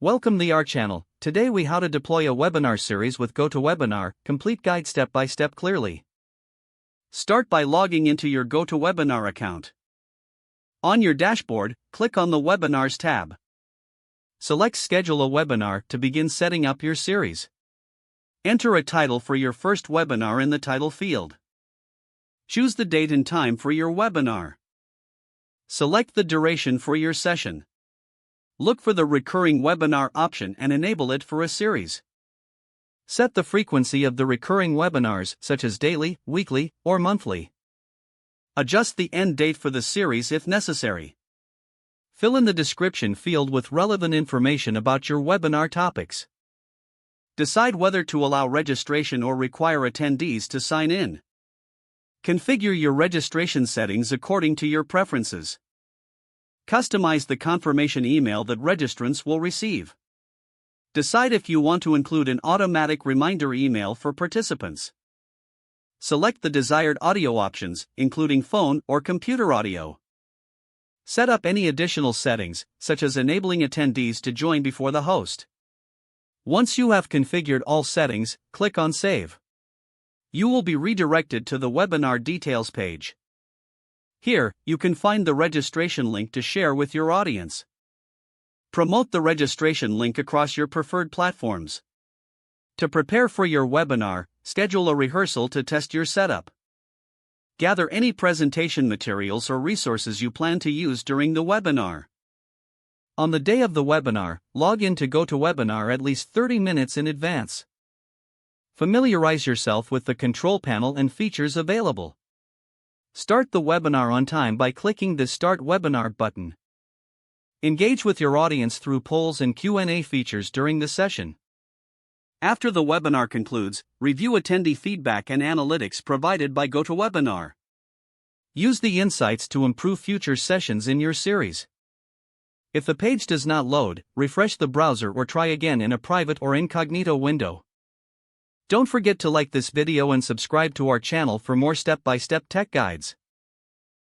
Welcome to our channel. Today we how to deploy a webinar series with GoToWebinar, complete guide step by step clearly. Start by logging into your GoToWebinar account. On your dashboard, click on the Webinars tab. Select Schedule a Webinar to begin setting up your series. Enter a title for your first webinar in the title field. Choose the date and time for your webinar. Select the duration for your session. Look for the recurring webinar option and enable it for a series. Set the frequency of the recurring webinars, such as daily, weekly, or monthly. Adjust the end date for the series if necessary. Fill in the description field with relevant information about your webinar topics. Decide whether to allow registration or require attendees to sign in. Configure your registration settings according to your preferences. Customize the confirmation email that registrants will receive. Decide if you want to include an automatic reminder email for participants. Select the desired audio options, including phone or computer audio. Set up any additional settings, such as enabling attendees to join before the host. Once you have configured all settings, click on Save. You will be redirected to the webinar details page. Here, you can find the registration link to share with your audience. Promote the registration link across your preferred platforms. To prepare for your webinar, schedule a rehearsal to test your setup. Gather any presentation materials or resources you plan to use during the webinar. On the day of the webinar, log in to GoToWebinar at least 30 minutes in advance. Familiarize yourself with the control panel and features available. Start the webinar on time by clicking the Start Webinar button. Engage with your audience through polls and Q&A features during the session. After the webinar concludes, review attendee feedback and analytics provided by GoToWebinar. Use the insights to improve future sessions in your series. If the page does not load, refresh the browser or try again in a private or incognito window. Don't forget to like this video and subscribe to our channel for more step-by-step tech guides.